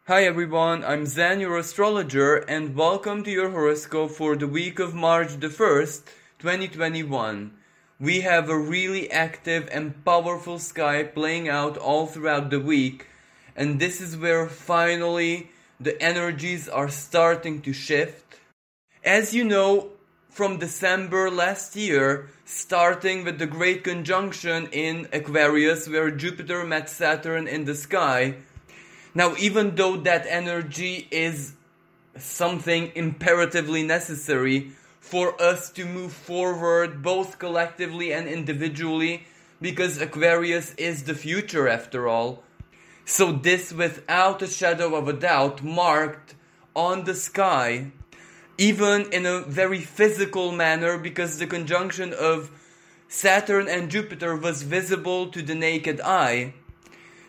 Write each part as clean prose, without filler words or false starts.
Hi everyone, I'm Zan, your astrologer, and welcome to your horoscope for the week of March the 1st, 2021. We have a really active and powerful sky playing out all throughout the week, and this is where finally the energies are starting to shift. As you know, from December last year, starting with the great conjunction in Aquarius where Jupiter met Saturn in the sky. Now, even though that energy is something imperatively necessary for us to move forward both collectively and individually, because Aquarius is the future after all. So this, without a shadow of a doubt, marked on the sky, even in a very physical manner, because the conjunction of Saturn and Jupiter was visible to the naked eye.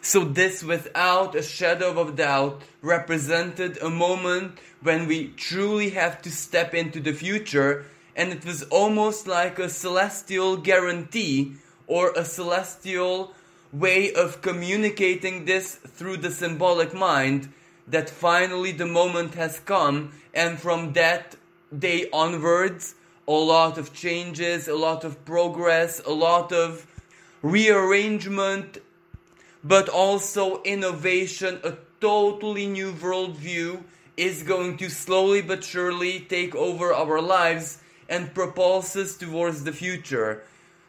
So this, without a shadow of doubt, represented a moment when we truly have to step into the future, and it was almost like a celestial guarantee or a celestial way of communicating this through the symbolic mind that finally the moment has come, and from that day onwards, a lot of changes, a lot of progress, a lot of rearrangement, but also innovation, a totally new worldview is going to slowly but surely take over our lives and propulse us towards the future.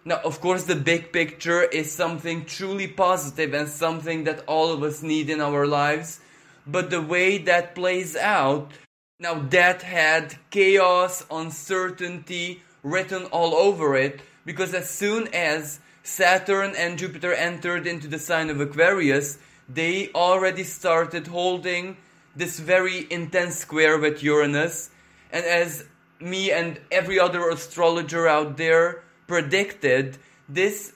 Now, of course, the big picture is something truly positive and something that all of us need in our lives, but the way that plays out, now that had chaos, uncertainty written all over it, because as soon as Saturn and Jupiter entered into the sign of Aquarius, they already started holding this very intense square with Uranus. And as me and every other astrologer out there predicted, this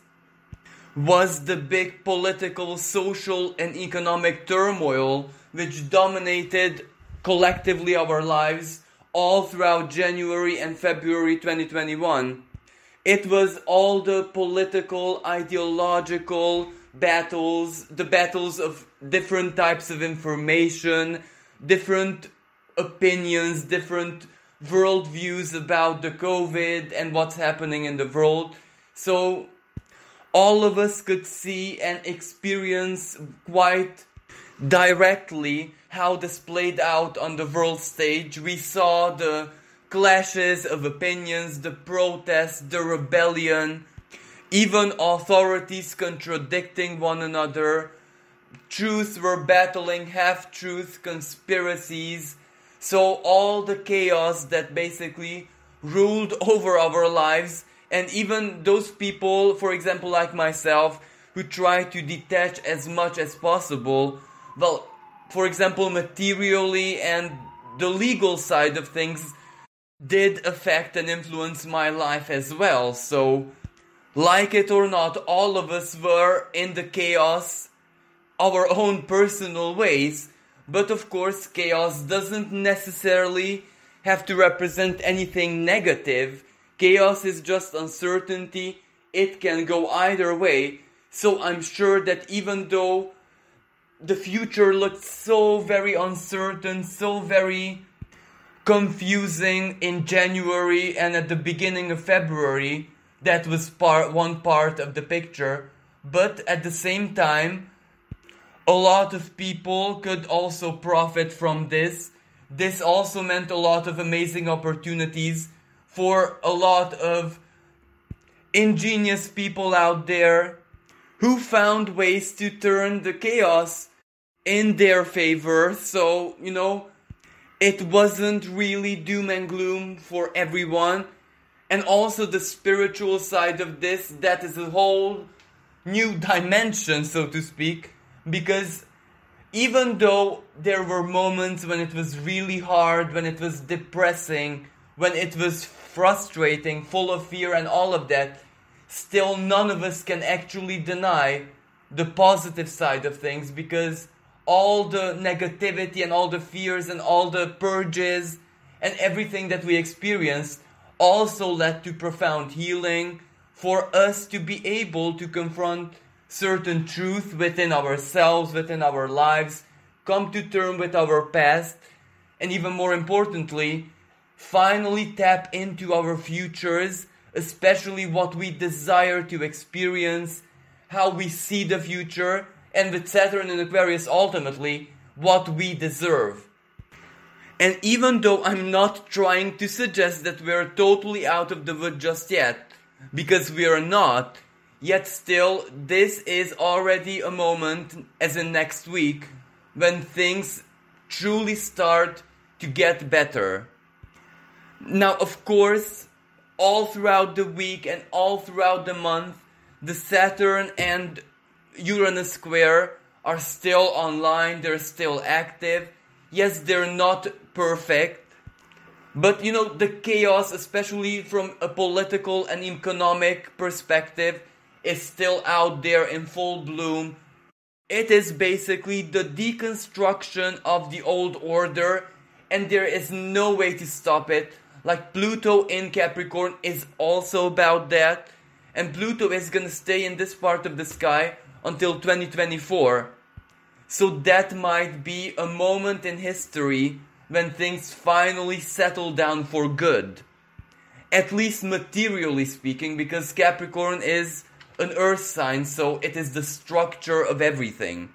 was the big political, social, and economic turmoil which dominated collectively our lives all throughout January and February 2021. It was all the political, ideological battles, the battles of different types of information, different opinions, different worldviews about the COVID and what's happening in the world. So all of us could see and experience quite directly how this played out on the world stage. We saw the clashes of opinions, the protests, the rebellion, even authorities contradicting one another. Truths were battling half-truths, conspiracies. So all the chaos that basically ruled over our lives, and even those people, for example, like myself, who try to detach as much as possible, well, for example, materially and the legal side of things did affect and influence my life as well. So, like it or not, all of us were in the chaos our own personal ways. But of course, chaos doesn't necessarily have to represent anything negative. Chaos is just uncertainty. It can go either way. So I'm sure that even though the future looked so very uncertain, so very confusing in January and at the beginning of February, that was one part of the picture. But at the same time, a lot of people could also profit from this. This also meant a lot of amazing opportunities for a lot of ingenious people out there who found ways to turn the chaos in their favor. So, it wasn't really doom and gloom for everyone. And also the spiritual side of this, that is a whole new dimension, so to speak. Because even though there were moments when it was really hard, when it was depressing, when it was frustrating, full of fear and all of that, still none of us can actually deny the positive side of things, because all the negativity and all the fears and all the purges and everything that we experienced also led to profound healing for us to be able to confront certain truth within ourselves, within our lives, come to terms with our past, and even more importantly, finally tap into our futures, especially what we desire to experience, how we see the future, and with Saturn in Aquarius ultimately, what we deserve. And even though I'm not trying to suggest that we're totally out of the wood just yet, because we are not, yet still, this is already a moment, as in next week, when things truly start to get better. Now, of course, all throughout the week and all throughout the month, the Saturn and Uranus square are still online, they're still active. Yes, they're not perfect, but the chaos, especially from a political and economic perspective, is still out there in full bloom. It is basically the deconstruction of the old order, and there is no way to stop it. Like Pluto in Capricorn is also about that, and Pluto is gonna stay in this part of the sky until 2024. So that might be a moment in history when things finally settle down for good. At least materially speaking, because Capricorn is an earth sign, so it is the structure of everything.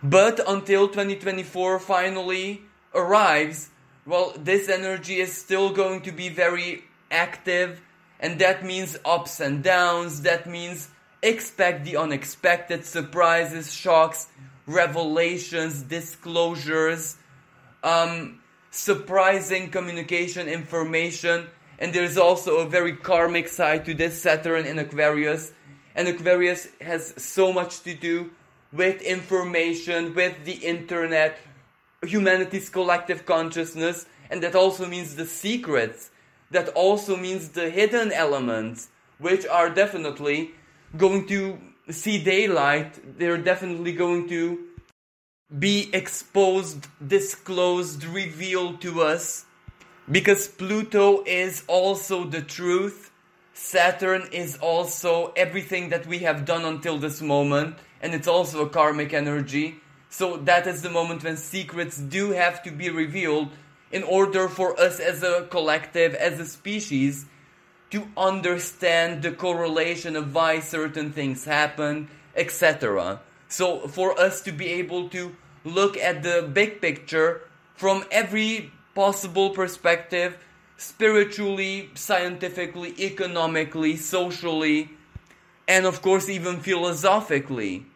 But until 2024 finally arrives, well, this energy is still going to be very active, and that means ups and downs, that means expect the unexpected, surprises, shocks, revelations, disclosures, surprising communication, information, and there's also a very karmic side to this Saturn in Aquarius, and Aquarius has so much to do with information, with the internet, humanity's collective consciousness, and that also means the secrets, that also means the hidden elements, which are definitely going to see daylight, they're definitely going to be exposed, disclosed, revealed to us, because Pluto is also the truth, Saturn is also everything that we have done until this moment, and it's also a karmic energy. So that is the moment when secrets do have to be revealed in order for us as a collective, as a species, to understand the correlation of why certain things happen, etc. So for us to be able to look at the big picture from every possible perspective, spiritually, scientifically, economically, socially, and of course even philosophically.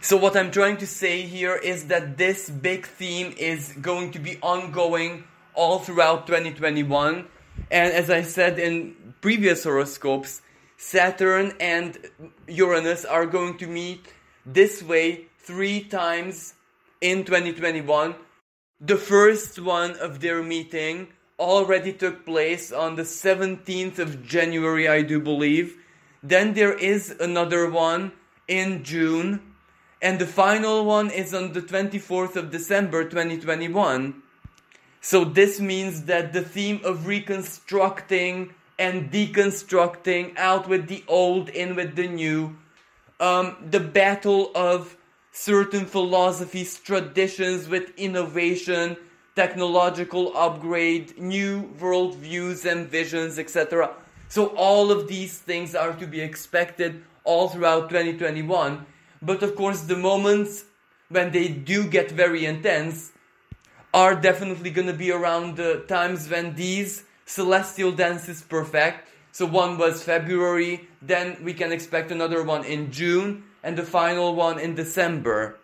So what I'm trying to say here is that this big theme is going to be ongoing all throughout 2021. And as I said in previous horoscopes, Saturn and Uranus are going to meet this way 3 times in 2021. The first one of their meeting already took place on the 17th of January, I do believe. Then there is another one in June. And the final one is on the 24th of December 2021. So this means that the theme of reconstructing and deconstructing, out with the old, in with the new, the battle of certain philosophies, traditions with innovation, technological upgrade, new worldviews and visions, etc. So all of these things are to be expected all throughout 2021. But of course, the moments when they do get very intense are definitely going to be around the times when these celestial dances perfect. So one was February, then we can expect another one in June, and the final one in December.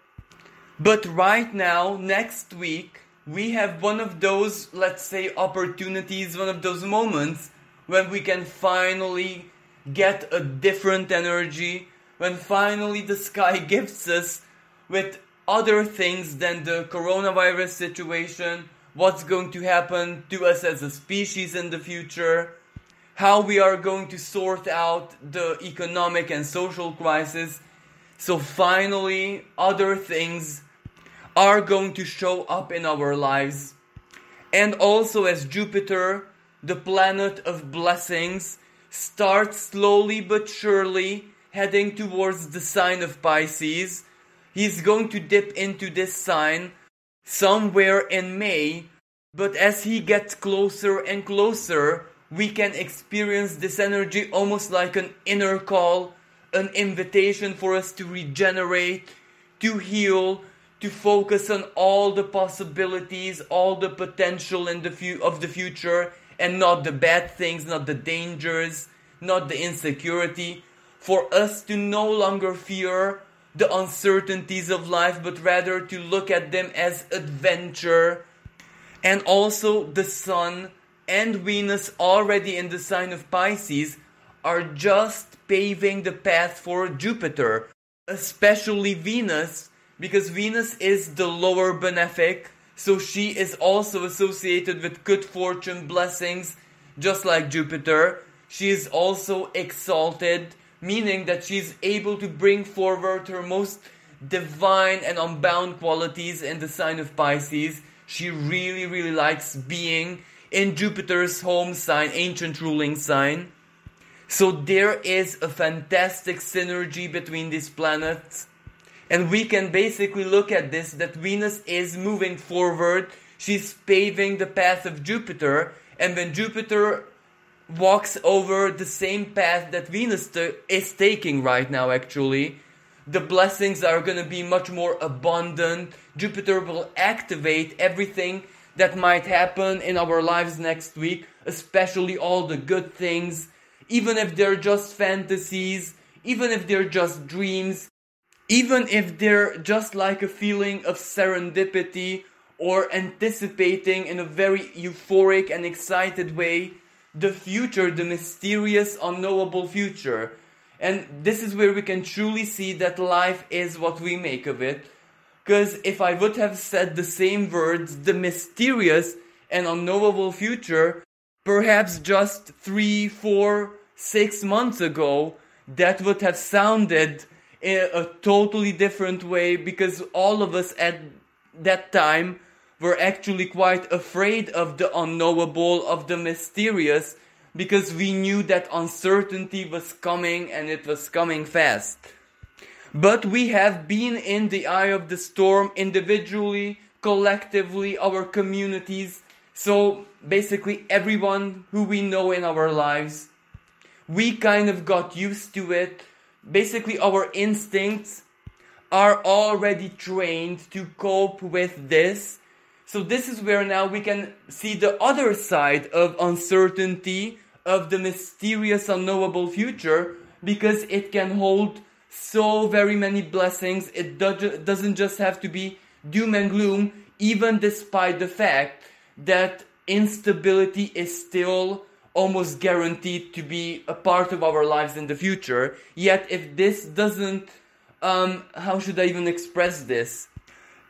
But right now, next week, we have one of those, let's say, opportunities, one of those moments when we can finally get a different energy, when finally the sky gifts us with other things than the coronavirus situation, what's going to happen to us as a species in the future, how we are going to sort out the economic and social crisis. So finally, other things are going to show up in our lives. And also as Jupiter, the planet of blessings, starts slowly but surely heading towards the sign of Pisces, He's going to dip into this sign somewhere in May, but as he gets closer and closer, we can experience this energy almost like an inner call, an invitation for us to regenerate, to heal, to focus on all the possibilities, all the potential in of the future, and not the bad things, not the dangers, not the insecurity. For us to no longer fear the uncertainties of life, but rather to look at them as adventure. And also the Sun and Venus, already in the sign of Pisces, are just paving the path for Jupiter, especially Venus, because Venus is the lower benefic, so she is also associated with good fortune, blessings, just like Jupiter. She is also exalted, meaning that she's able to bring forward her most divine and unbound qualities in the sign of Pisces. She really, really likes being in Jupiter's home sign, ancient ruling sign. So there is a fantastic synergy between these planets. And we can basically look at this, that Venus is moving forward. She's paving the path of Jupiter. And when Jupiter walks over the same path that Venus is taking right now, actually, the blessings are going to be much more abundant. Jupiter will activate everything that might happen in our lives next week, especially all the good things, even if they're just fantasies, even if they're just dreams, even if they're just like a feeling of serendipity or anticipating in a very euphoric and excited way the future, the mysterious, unknowable future. And this is where we can truly see that life is what we make of it. Because if I would have said the same words, the mysterious and unknowable future, perhaps just 3, 4, 6 months ago, that would have sounded in a totally different way, because all of us at that time were actually quite afraid of the unknowable, of the mysterious, because we knew that uncertainty was coming and it was coming fast. But we have been in the eye of the storm individually, collectively, our communities. So basically everyone who we know in our lives, we kind of got used to it. Basically our instincts are already trained to cope with this. So this is where now we can see the other side of uncertainty, of the mysterious unknowable future, because it can hold so very many blessings. It doesn't just have to be doom and gloom, even despite the fact that instability is still almost guaranteed to be a part of our lives in the future. Yet if this doesn't, how should I even express this?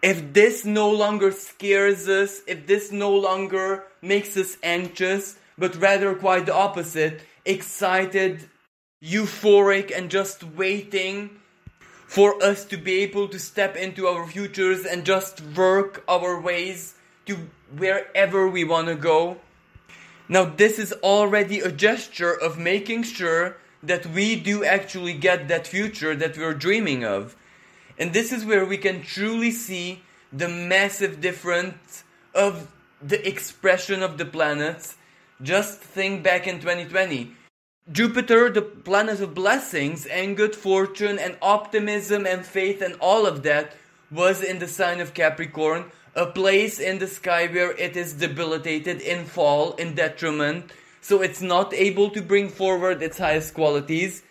If this no longer scares us, if this no longer makes us anxious, but rather quite the opposite, excited, euphoric, and just waiting for us to be able to step into our futures and just work our ways to wherever we want to go. Now this is already a gesture of making sure that we do actually get that future that we're dreaming of. And this is where we can truly see the massive difference of the expression of the planets. Just think back in 2020. Jupiter, the planet of blessings and good fortune and optimism and faith and all of that, was in the sign of Capricorn, a place in the sky where it is debilitated, in fall, in detriment, so it's not able to bring forward its highest qualities.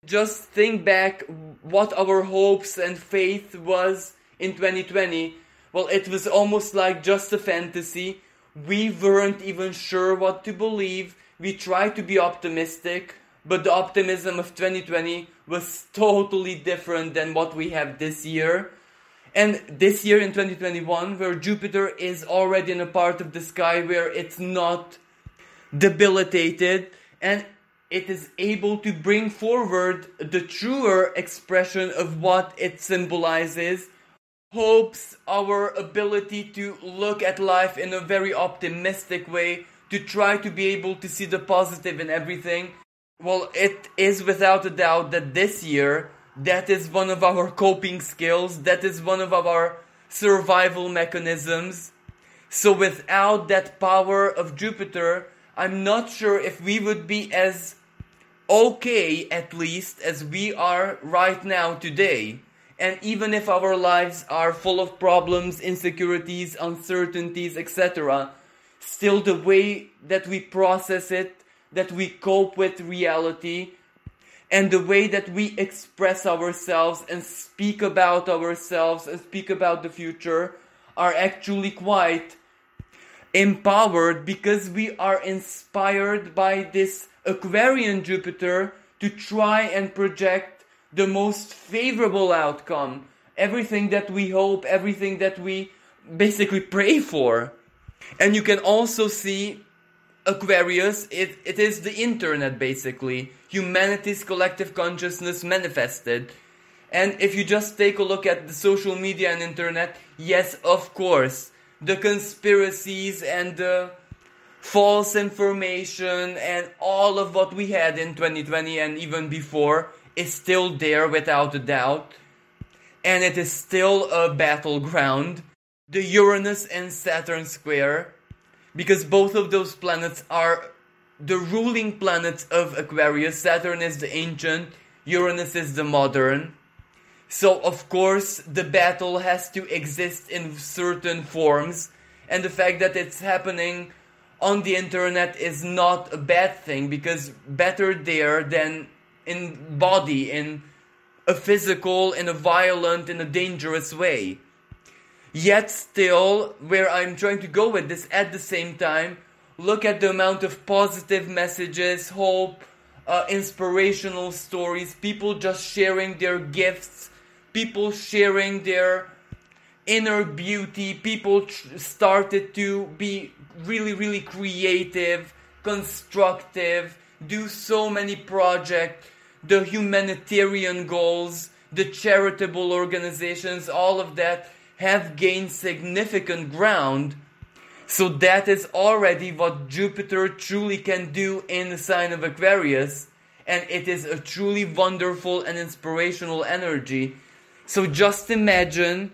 Just think back what our hopes and faith was in 2020. Well, it was almost like just a fantasy. We weren't even sure what to believe. We tried to be optimistic, but the optimism of 2020 was totally different than what we have this year. And this year in 2021, where Jupiter is already in a part of the sky where it's not debilitated, and it is able to bring forward the truer expression of what it symbolizes, hopes, our ability to look at life in a very optimistic way, to try to be able to see the positive in everything. Well, it is without a doubt that this year That is one of our coping skills. That is one of our survival mechanisms. So without that power of Jupiter, I'm not sure if we would be as okay, at least, as we are right now today. And even if our lives are full of problems, insecurities, uncertainties, etc., still the way that we process it, that we cope with reality, and the way that we express ourselves and speak about ourselves and speak about the future are actually quite empowered, because we are inspired by this Aquarian Jupiter to try and project the most favorable outcome. Everything that we hope, everything that we basically pray for. And you can also see Aquarius, it is the internet basically. Humanity's collective consciousness manifested. And if you just take a look at the social media and internet, yes, of course, the conspiracies and the false information and all of what we had in 2020 and even before is still there without a doubt. And it is still a battleground. The Uranus and Saturn square, because both of those planets are the ruling planets of Aquarius. Saturn is the ancient, Uranus is the modern. So of course the battle has to exist in certain forms, and the fact that it's happening on the internet is not a bad thing, because better there than in body, in a physical, in a violent, in a dangerous way. Yet still, where I'm trying to go with this at the same time, look at the amount of positive messages, hope, inspirational stories, people just sharing their gifts, people sharing their inner beauty, people started to be really creative, constructive, do so many projects, the humanitarian goals, the charitable organizations, all of that have gained significant ground. So that is already what Jupiter truly can do in the sign of Aquarius, and it is a truly wonderful and inspirational energy. So just imagine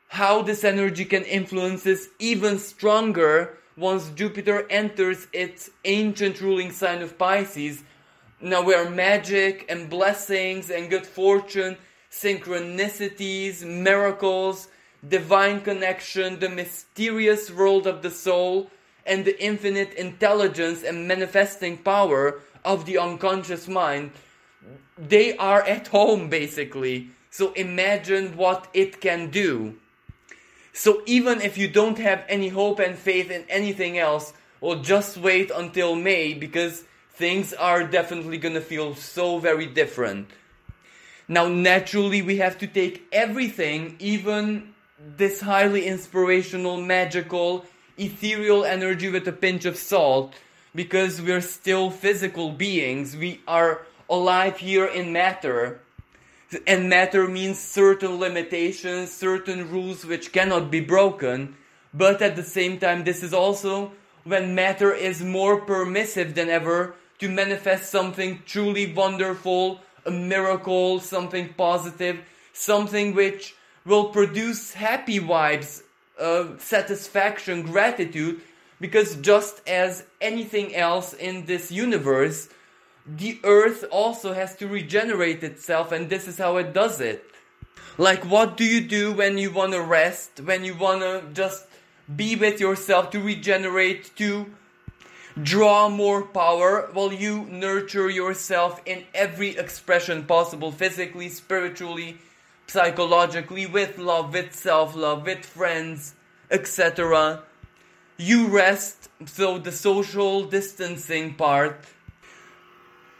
how this energy can influence us even stronger once Jupiter enters its ancient ruling sign of Pisces. Now where magic and blessings and good fortune, synchronicities, miracles, divine connection, the mysterious world of the soul, and the infinite intelligence and manifesting power of the unconscious mind, they are at home basically. So imagine what it can do. So even if you don't have any hope and faith in anything else, well, just wait until May, because things are definitely gonna feel so very different. Now naturally we have to take everything, even this highly inspirational, magical, ethereal energy, with a pinch of salt, because we're still physical beings. We are alive here in matter. And matter means certain limitations, certain rules which cannot be broken. But at the same time, this is also when matter is more permissive than ever to manifest something truly wonderful, a miracle, something positive, something which will produce happy vibes, satisfaction, gratitude. Because just as anything else in this universe, the earth also has to regenerate itself, and this is how it does it. Like, what do you do when you want to rest, when you want to just be with yourself, to regenerate, to draw more power? Well, you nurture yourself in every expression possible, physically, spiritually, psychologically, with love, with self-love, with friends, etc. You rest, so the social distancing part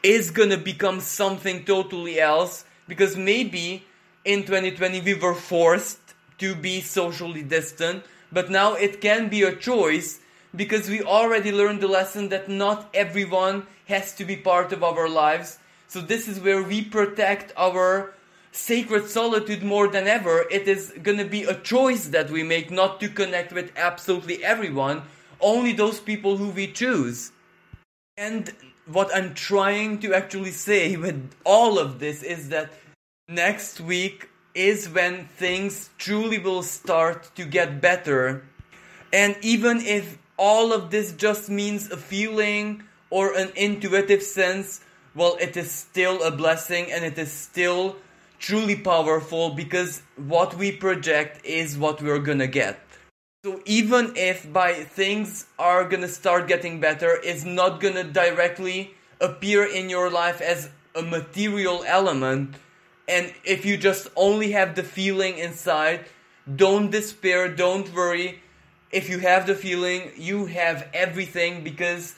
is gonna become something totally else, because maybe in 2020 we were forced to be socially distant, but now it can be a choice, because we already learned the lesson that not everyone has to be part of our lives. So this is where we protect our sacred solitude more than ever. It is gonna be a choice that we make, not to connect with absolutely everyone, only those people who we choose. And what I'm trying to actually say with all of this is that Next week is when things truly will start to get better. And even if all of this just means a feeling or an intuitive sense, well, it is still a blessing and it is still truly powerful, because what we project is what we're gonna get. So even if by things are gonna start getting better, it's not gonna directly appear in your life as a material element. And if you just only have the feeling inside, don't despair, don't worry. If you have the feeling, you have everything, because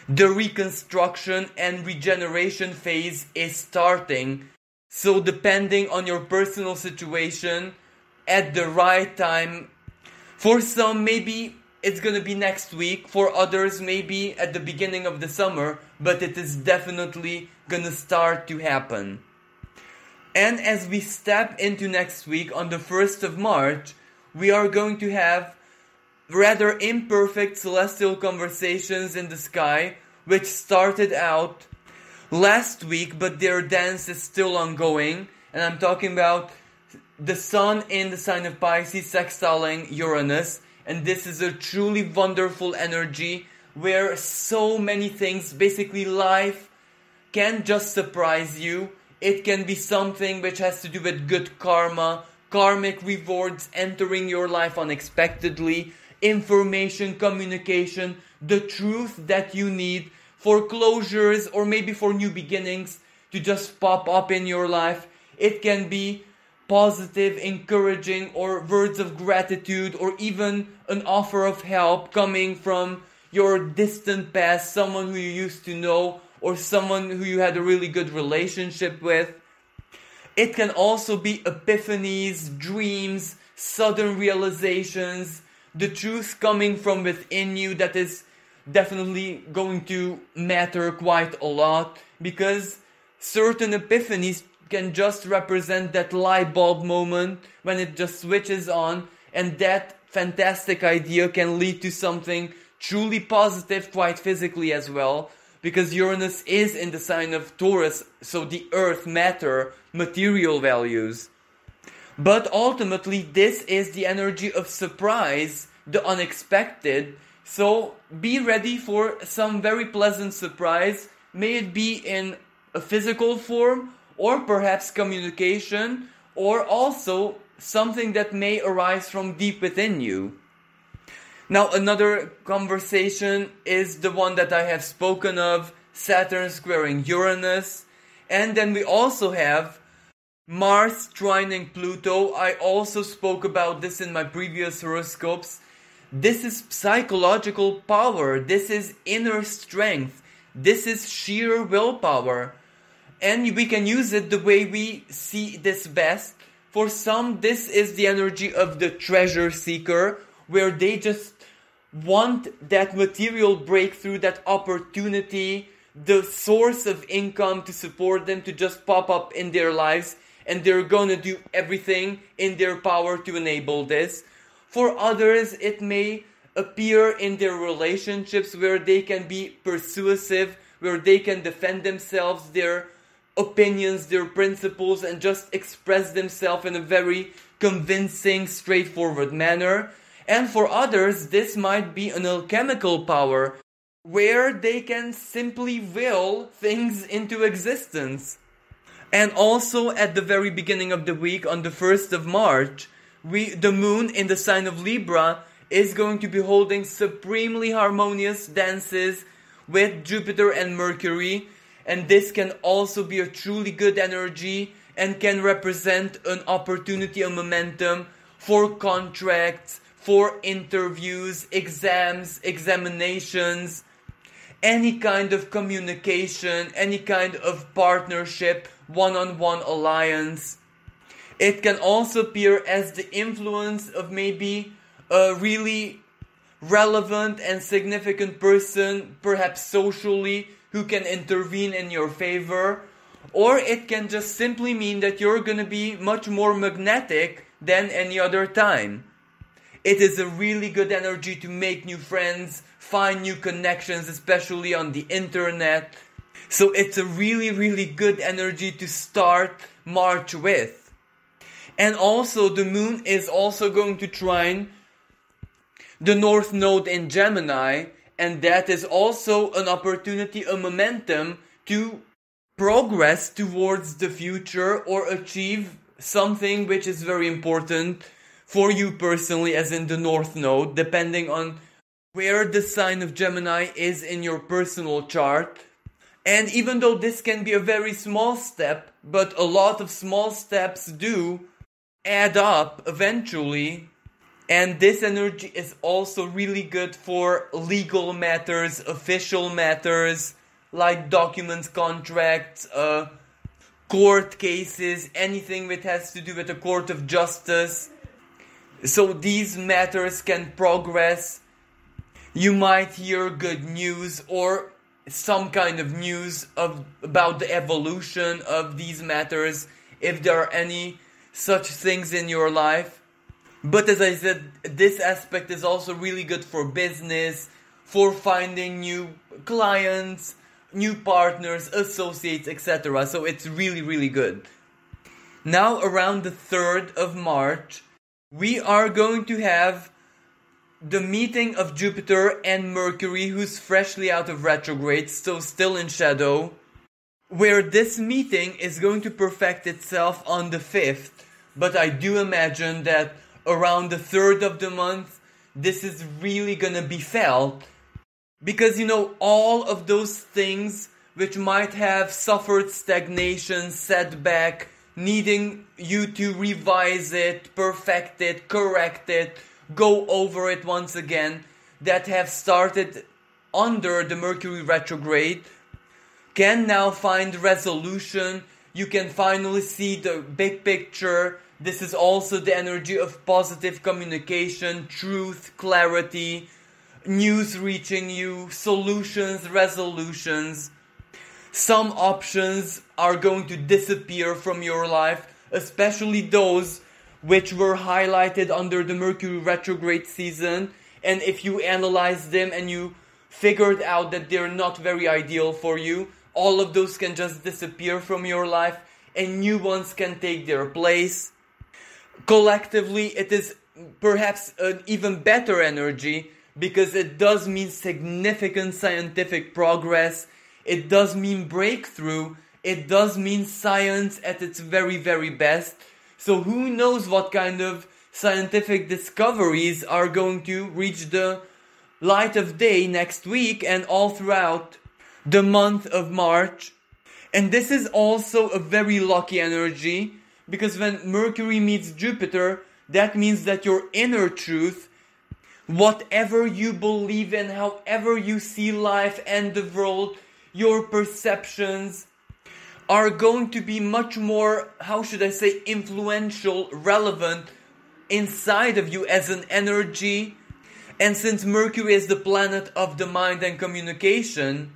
the reconstruction and regeneration phase is starting. So depending on your personal situation, at the right time, for some maybe it's gonna be next week, for others maybe at the beginning of the summer, but it is definitely gonna start to happen. And as we step into next week on the 1st of March, we are going to have rather imperfect celestial conversations in the sky, which started out last week, but their dance is still ongoing. And I'm talking about the Sun in the sign of Pisces sextiling Uranus. And this is a truly wonderful energy where so many things, basically life, can just surprise you. It can be something which has to do with good karma, karmic rewards entering your life unexpectedly, information, communication, the truth that you need for closures or maybe for new beginnings to just pop up in your life. It can be positive, encouraging, or words of gratitude, or even an offer of help coming from your distant past, someone who you used to know, or someone who you had a really good relationship with. It can also be epiphanies, dreams, sudden realizations, the truth coming from within you that is definitely going to matter quite a lot, because certain epiphanies can just represent that light bulb moment when it just switches on, and that fantastic idea can lead to something truly positive quite physically as well, because Uranus is in the sign of Taurus, so the earth, matter, material values. But ultimately this is the energy of surprise, the unexpected. So be ready for some very pleasant surprise. May it be in a physical form, or perhaps communication, or also something that may arise from deep within you. Now another conversation is the one that I have spoken of, Saturn squaring Uranus. And then we also have Mars trining Pluto. I also spoke about this in my previous horoscopes. This is psychological power. This is inner strength. This is sheer willpower. And we can use it the way we see this best. For some, this is the energy of the treasure seeker, where they just want that material breakthrough, that opportunity, the source of income to support them to just pop up in their lives, and they're gonna do everything in their power to enable this. For others, it may appear in their relationships, where they can be persuasive, where they can defend themselves, their opinions, their principles, and just express themselves in a very convincing, straightforward manner. And for others, this might be an alchemical power, where they can simply will things into existence. And also at the very beginning of the week, on the 1st of March, the moon in the sign of Libra is going to be holding supremely harmonious dances with Jupiter and Mercury. And this can also be a truly good energy and can represent an opportunity, a momentum for contracts, for interviews, exams, examinations, any kind of communication, any kind of partnership, one-on-one alliance. It can also appear as the influence of maybe a really relevant and significant person, perhaps socially, who can intervene in your favor. Or it can just simply mean that you're going to be much more magnetic than any other time. It is a really good energy to make new friends, find new connections, especially on the internet. So it's a really, really good energy to start March with. And also the moon is also going to trine the North Node in Gemini, and that is also an opportunity, a momentum to progress towards the future or achieve something which is very important for you personally, as in the North Node, depending on where the sign of Gemini is in your personal chart. And even though this can be a very small step, but a lot of small steps do add up eventually. And this energy is also really good for legal matters, official matters, like documents, contracts, court cases, anything that has to do with the court of justice. So these matters can progress. You might hear good news or some kind of news about the evolution of these matters, if there are any such things in your life. But as I said, this aspect is also really good for business, for finding new clients, new partners, associates, etc. So it's really, really good. Now around the 3rd of March, we are going to have the meeting of Jupiter and Mercury, who's freshly out of retrograde, so still in shadow, where this meeting is going to perfect itself on the 5th. But I do imagine that around the 3rd of the month, this is really gonna be felt. Because, all of those things which might have suffered stagnation, setback, needing you to revise it, perfect it, correct it, go over it once again, that have started under the Mercury retrograde, can now find resolution. You can finally see the big picture. This is also the energy of positive communication, truth, clarity, news reaching you, solutions, resolutions. Some options are going to disappear from your life, especially those which were highlighted under the Mercury retrograde season. And if you analyze them and you figured out that they're not very ideal for you, all of those can just disappear from your life and new ones can take their place. Collectively, it is perhaps an even better energy because it does mean significant scientific progress. It does mean breakthrough. It does mean science at its very, very best. So who knows what kind of scientific discoveries are going to reach the light of day next week and all throughout the month of March. And this is also a very lucky energy, because when Mercury meets Jupiter, that means that your inner truth, whatever you believe in, however you see life and the world, your perceptions are going to be much more, influential, relevant inside of you as an energy. And since Mercury is the planet of the mind and communication,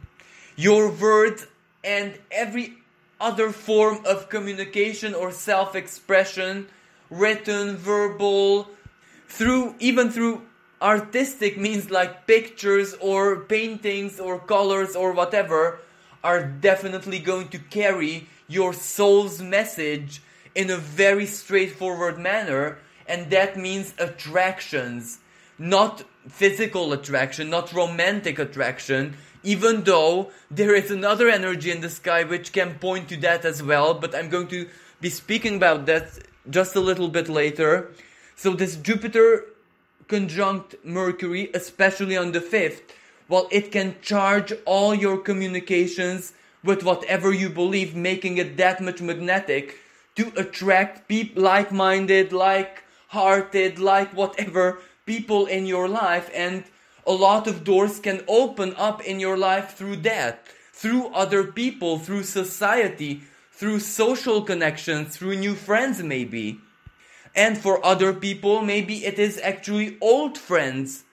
your words and every other form of communication or self-expression, written, verbal, even through artistic means like pictures or paintings or colors or whatever, are definitely going to carry your soul's message in a very straightforward manner. And that means attractions, not physical attraction, not romantic attraction, even though there is another energy in the sky which can point to that as well, but I'm going to be speaking about that just a little bit later. So this Jupiter conjunct Mercury, especially on the 5th, well, it can charge all your communications with whatever you believe, making it that much magnetic to attract people like-minded, like-hearted, like whatever people in your life. And a lot of doors can open up in your life through that, through other people, through society, through social connections, through new friends maybe. And for other people, maybe it is actually old friends,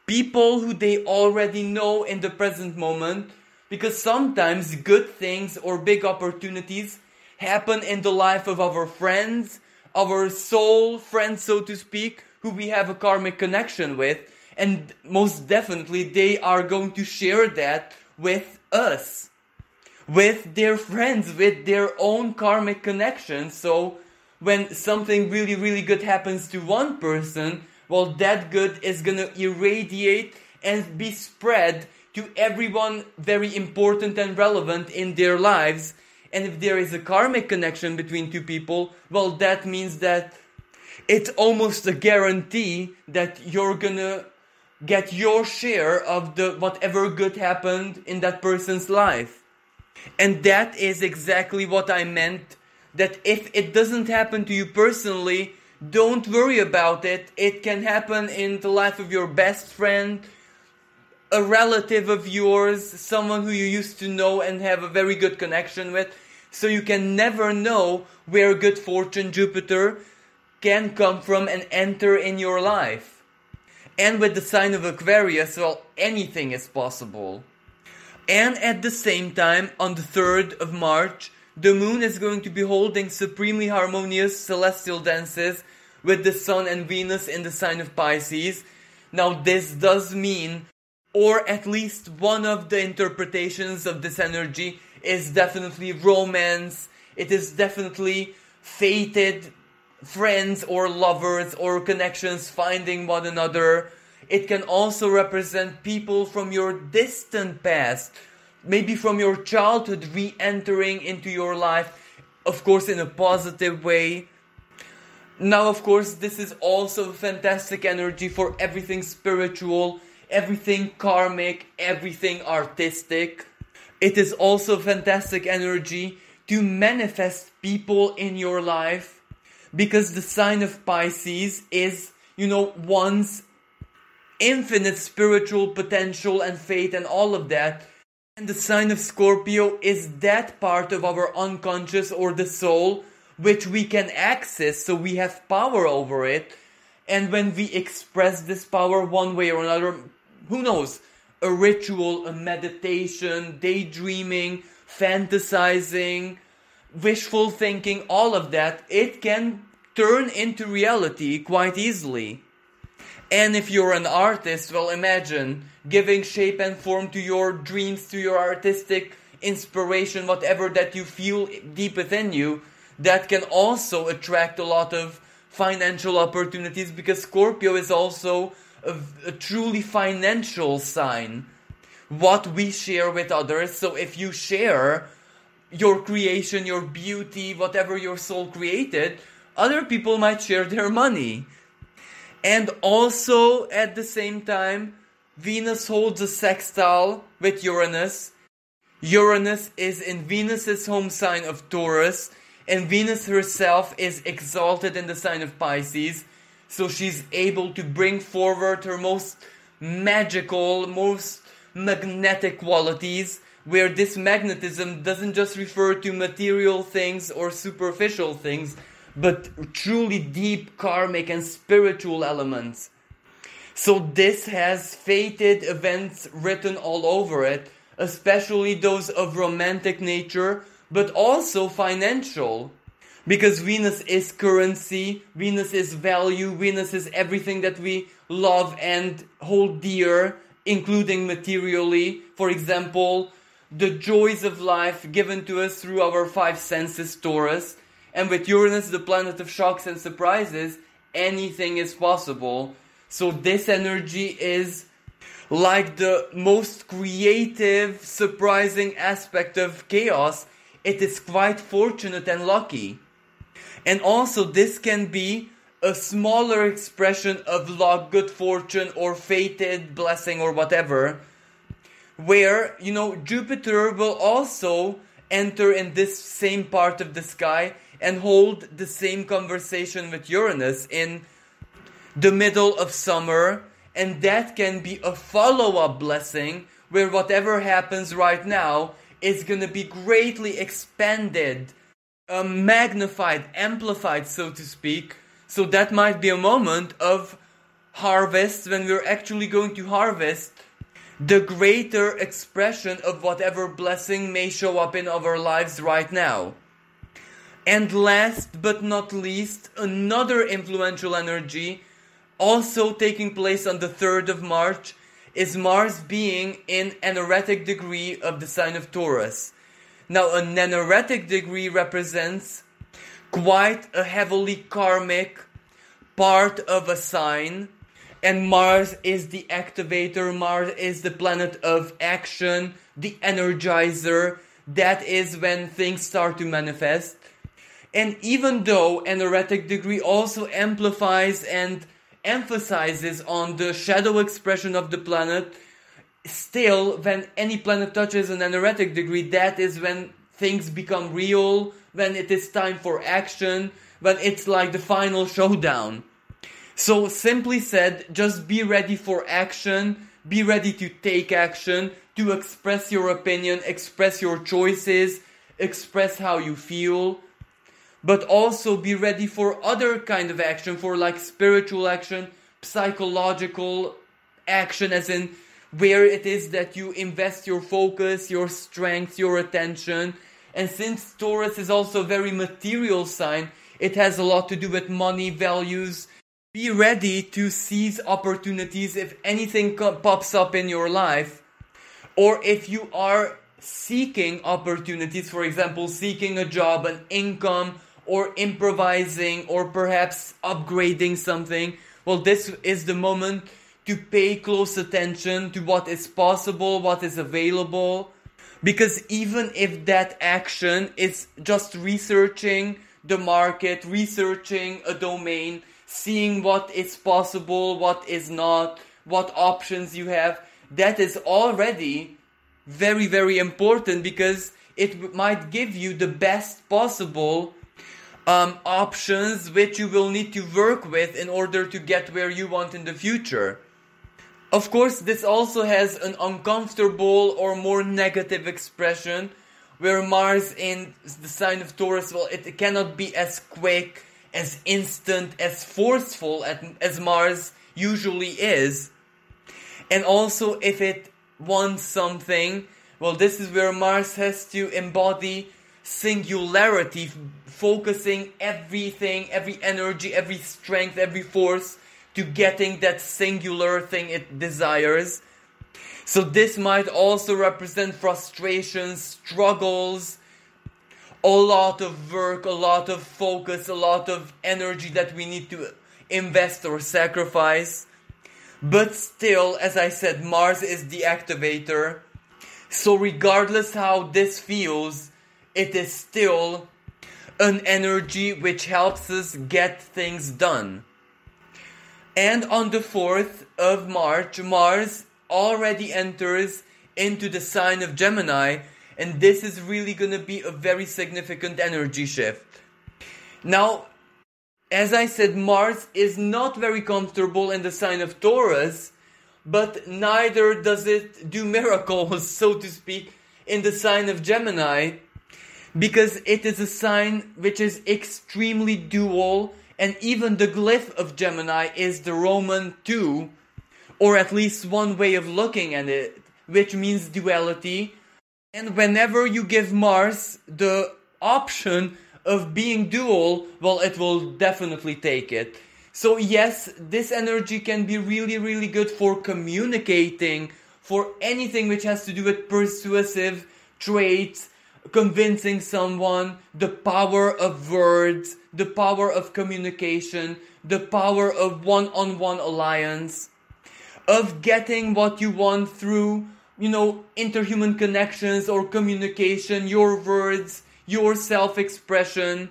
people who they already know in the present moment, because sometimes good things or big opportunities happen in the life of our friends, our soul friends, so to speak, who we have a karmic connection with. And most definitely they are going to share that with us. with their friends, with their own karmic connections. So when something really, really good happens to one person, well, that good is gonna irradiate and be spread to everyone very important and relevant in their lives. And if there is a karmic connection between two people, well, that means that it's almost a guarantee that you're gonna get your share of the whatever good happened in that person's life. And that is exactly what I meant, that if it doesn't happen to you personally, don't worry about it. It can happen in the life of your best friend, a relative of yours, someone who you used to know and have a very good connection with. So you can never know where good fortune, Jupiter, can come from and enter in your life. And with the sign of Aquarius, well, anything is possible. And at the same time, on the 3rd of March, the moon is going to be holding supremely harmonious celestial dances with the Sun and Venus in the sign of Pisces. Now this does mean, or at least one of the interpretations of this energy is definitely romance. It is definitely fated friends or lovers or connections finding one another. It can also represent people from your distant past, maybe from your childhood, re-entering into your life, of course in a positive way. Now, of course, this is also fantastic energy for everything spiritual, everything karmic, everything artistic. It is also fantastic energy to manifest people in your life, because the sign of Pisces is, one's infinite spiritual potential and faith and all of that. And the sign of Scorpio is that part of our unconscious or the soul which we can access, so we have power over it. And when we express this power one way or another, who knows, a ritual, a meditation, daydreaming, fantasizing, wishful thinking, all of that, it can turn into reality quite easily. And if you're an artist, well, imagine giving shape and form to your dreams, to your artistic inspiration, whatever that you feel deep within you. That can also attract a lot of financial opportunities, because Scorpio is also a truly financial sign. What we share with others. So if you share your creation, your beauty, whatever your soul created, other people might share their money. And also, at the same time, Venus holds a sextile with Uranus. Uranus is in Venus's home sign of Taurus, and Venus herself is exalted in the sign of Pisces, so she's able to bring forward her most magical, most magnetic qualities, where this magnetism doesn't just refer to material things or superficial things, but truly deep karmic and spiritual elements. So this has fated events written all over it, especially those of romantic nature, but also financial. Because Venus is currency, Venus is value, Venus is everything that we love and hold dear, including materially. For example, the joys of life given to us through our five senses, Taurus. And with Uranus, the planet of shocks and surprises, anything is possible. So this energy is like the most creative, surprising aspect of chaos. It is quite fortunate and lucky. And also this can be a smaller expression of luck, good fortune, or fated blessing or whatever, where, Jupiter will also enter in this same part of the sky and hold the same conversation with Uranus in the middle of summer, and that can be a follow-up blessing where whatever happens right now is going to be greatly expanded, magnified, amplified, so to speak. So that might be a moment of harvest, when we're actually going to harvest the greater expression of whatever blessing may show up in our lives right now. And last but not least, another influential energy also taking place on the 3rd of March is Mars being in an erratic degree of the sign of Taurus. Now, a nanoretic degree represents quite a heavily karmic part of a sign, and Mars is the activator, Mars is the planet of action, the energizer. That is when things start to manifest. And even though a nanoretic degree also amplifies and emphasizes on the shadow expression of the planet, still, when any planet touches an nanoretic degree, that is when things become real, when it is time for action, when it's like the final showdown. So simply said, just be ready for action, be ready to take action, to express your opinion, express your choices, express how you feel, but also be ready for other kind of action, for like spiritual action, psychological action, as in where it is that you invest your focus, your strength, your attention. And since Taurus is also a very material sign, it has a lot to do with money, values. Be ready to seize opportunities if anything pops up in your life, or if you are seeking opportunities, for example, seeking a job, an income, or improvising, or perhaps upgrading something. Well, this is the moment to pay close attention to what is possible, what is available. Because even if that action is just researching the market, researching a domain, seeing what is possible, what is not, what options you have, that is already very, very important, because it might give you the best possible options which you will need to work with in order to get where you want in the future. Of course, this also has an uncomfortable or more negative expression, where Mars in the sign of Taurus, well, it cannot be as quick, as instant, as forceful as Mars usually is. And also, if it wants something, well, this is where Mars has to embody singularity, focusing everything, every energy, every strength, every force to getting that singular thing it desires. So this might also represent frustrations, struggles, a lot of work, a lot of focus, a lot of energy that we need to invest or sacrifice. But still, as I said, Mars is the activator. So regardless how this feels, it is still an energy which helps us get things done. And on the 4th of March, Mars already enters into the sign of Gemini, and this is really going to be a very significant energy shift. Now, as I said, Mars is not very comfortable in the sign of Taurus, but neither does it do miracles, so to speak, in the sign of Gemini, because it is a sign which is extremely dual, and even the glyph of Gemini is the Roman 2, or at least one way of looking at it, which means duality. And whenever you give Mars the option of being dual, well, it will definitely take it. So yes, this energy can be really, really good for communicating, for anything which has to do with persuasive traits, convincing someone, the power of words, the power of communication, the power of one-on-one alliance, of getting what you want through, interhuman connections or communication, your words, your self-expression.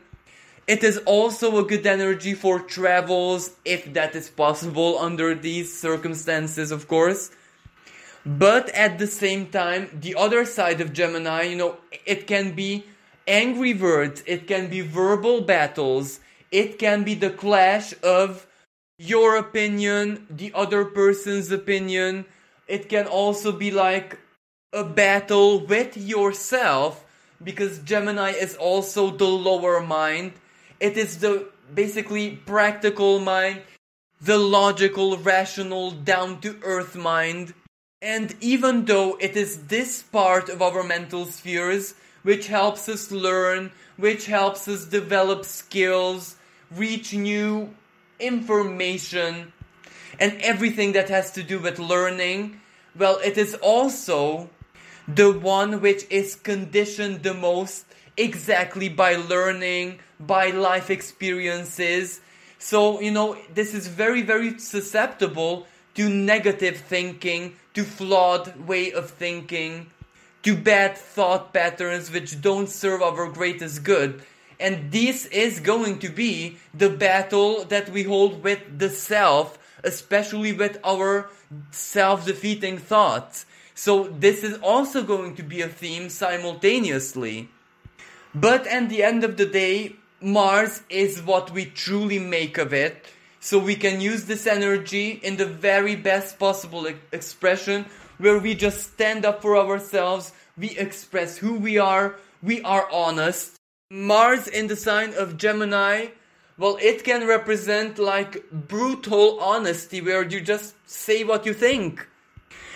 It is also a good energy for travels, if that is possible under these circumstances, of course. But at the same time, the other side of Gemini, it can be angry words, it can be verbal battles, it can be the clash of your opinion, the other person's opinion. It can also be like a battle with yourself, because Gemini is also the lower mind. It is the basically practical mind, the logical, rational, down-to-earth mind. And even though it is this part of our mental spheres which helps us learn, which helps us develop skills, reach new information, and everything that has to do with learning, well, it is also the one which is conditioned the most exactly by learning, by life experiences. So, this is very, very susceptible to negative thinking, to flawed way of thinking, to bad thought patterns which don't serve our greatest good. And this is going to be the battle that we hold with the self, especially with our self-defeating thoughts. So this is also going to be a theme simultaneously. But at the end of the day, Mars is what we truly make of it. So we can use this energy in the very best possible expression, where we just stand up for ourselves, we express who we are honest. Mars in the sign of Gemini, well, it can represent like brutal honesty, where you just say what you think.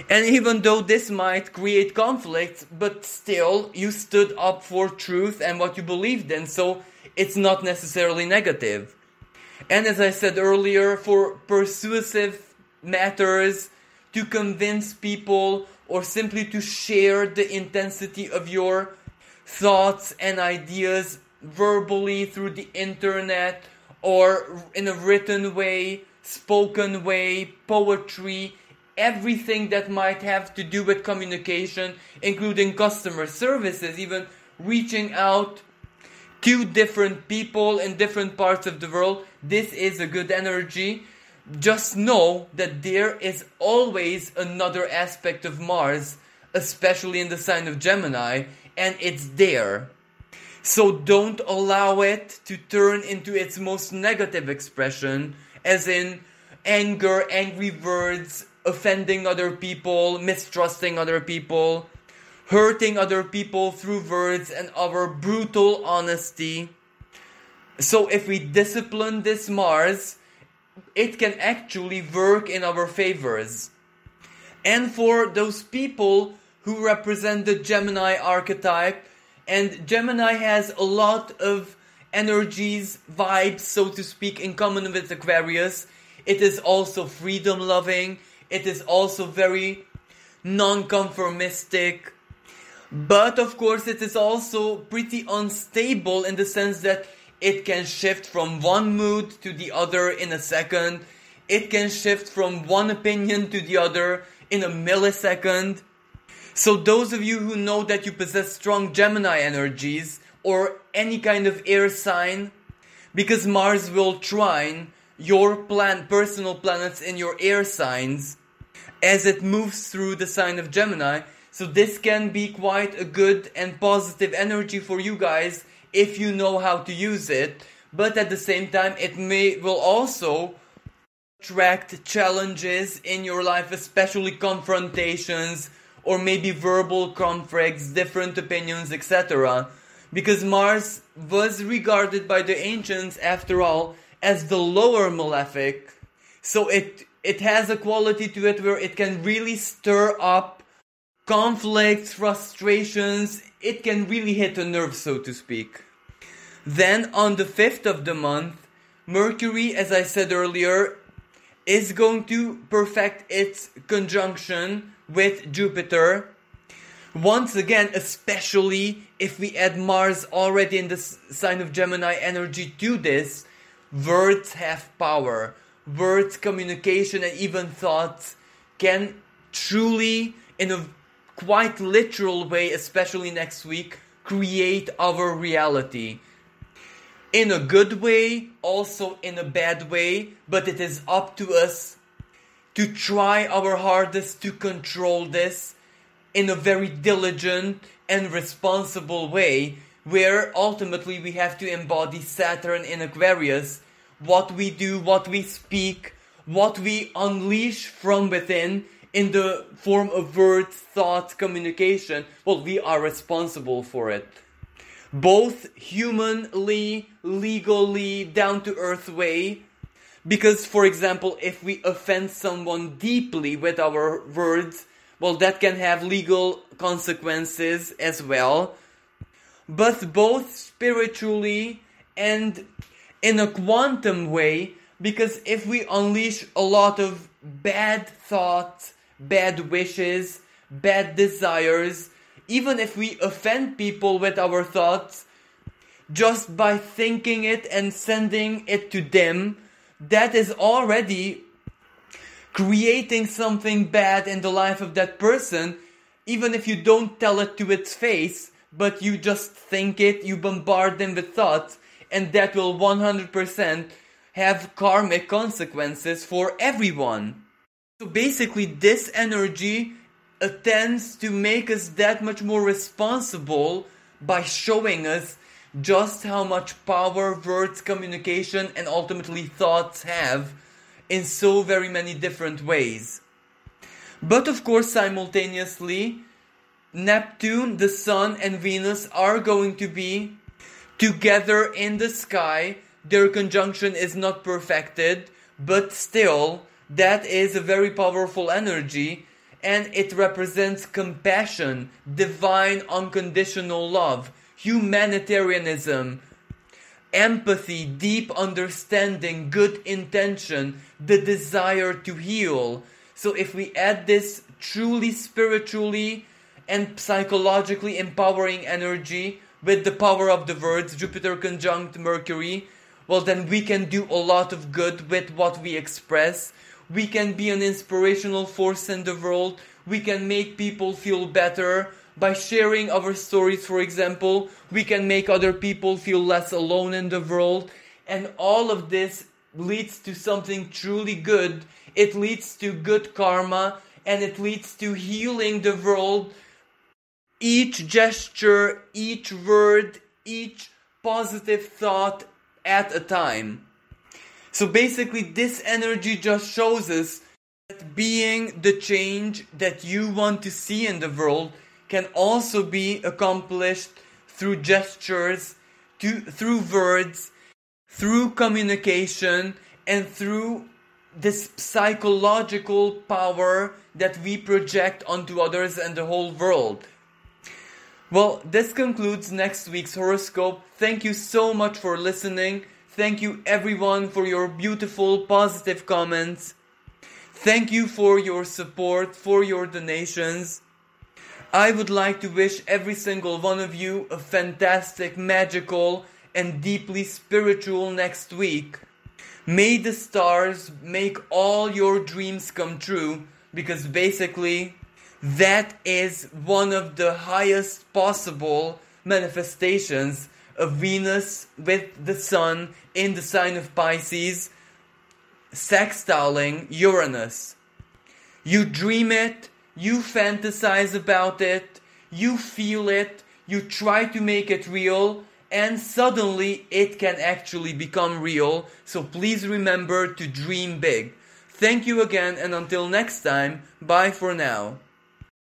And even though this might create conflicts, but still you stood up for truth and what you believed in, so it's not necessarily negative. And as I said earlier, for persuasive matters, to convince people or simply to share the intensity of your thoughts and ideas verbally through the internet or in a written way, spoken way, poetry, everything that might have to do with communication, including customer services, even reaching out to different people in different parts of the world. This is a good energy. Just know that there is always another aspect of Mars, especially in the sign of Gemini, and it's there. So don't allow it to turn into its most negative expression, as in anger, angry words, offending other people, mistrusting other people, hurting other people through words and our brutal honesty. So if we discipline this Mars, it can actually work in our favors. And for those people who represent the Gemini archetype, and Gemini has a lot of energies, vibes, so to speak, in common with Aquarius. It is also freedom-loving. It is also very non-conformistic. But of course it is also pretty unstable in the sense that it can shift from one mood to the other in a second. It can shift from one opinion to the other in a millisecond. So those of you who know that you possess strong Gemini energies or any kind of air sign, because Mars will trine your personal planets in your air signs as it moves through the sign of Gemini. So this can be quite a good and positive energy for you guys if you know how to use it. But at the same time, it will also attract challenges in your life, especially confrontations or maybe verbal conflicts, different opinions, etc. Because Mars was regarded by the ancients, after all, as the lower malefic. So it has a quality to it where it can really stir up conflicts, frustrations. It can really hit a nerve, so to speak. Then on the 5th of the month, Mercury, as I said earlier, is going to perfect its conjunction with Jupiter. Once again, especially if we add Mars already in the sign of Gemini energy to this, words have power. Words, communication, and even thoughts can truly, in a quite literal way, especially next week, create our reality. In a good way, also in a bad way, but it is up to us to try our hardest to control this in a very diligent and responsible way, where ultimately we have to embody Saturn in Aquarius. What we do, what we speak, what we unleash from within in the form of words, thoughts, communication, well, we are responsible for it. Both humanly, legally, down-to-earth way. Because, for example, if we offend someone deeply with our words, well, that can have legal consequences as well. But both spiritually and in a quantum way, because if we unleash a lot of bad thoughts, bad wishes, bad desires, even if we offend people with our thoughts, just by thinking it and sending it to them, that is already creating something bad in the life of that person, even if you don't tell it to its face, but you just think it, you bombard them with thoughts, and that will 100% have karmic consequences for everyone. So basically this energy tends to make us that much more responsible by showing us just how much power words, communication, and ultimately thoughts have in so very many different ways. But of course, simultaneously, Neptune, the Sun, and Venus are going to be together in the sky. Their conjunction is not perfected, but still, that is a very powerful energy, and it represents compassion, divine unconditional love, humanitarianism, empathy, deep understanding, good intention, the desire to heal. So if we add this truly spiritually and psychologically empowering energy with the power of the words, Jupiter conjunct Mercury, well then we can do a lot of good with what we express. We can be an inspirational force in the world. We can make people feel better. By sharing our stories, for example, we can make other people feel less alone in the world. And all of this leads to something truly good. It leads to good karma, and it leads to healing the world. Each gesture, each word, each positive thought at a time. So basically this energy just shows us that being the change that you want to see in the world can also be accomplished through gestures, through words, through communication, and through this psychological power that we project onto others and the whole world. Well, this concludes next week's horoscope. Thank you so much for listening. Thank you everyone for your beautiful, positive comments. Thank you for your support, for your donations. I would like to wish every single one of you a fantastic, magical, and deeply spiritual next week. May the stars make all your dreams come true, because basically that is one of the highest possible manifestations of Venus with the Sun in the sign of Pisces, sextiling Uranus. You dream it, you fantasize about it, you feel it, you try to make it real, and suddenly it can actually become real. So please remember to dream big. Thank you again, and until next time, bye for now.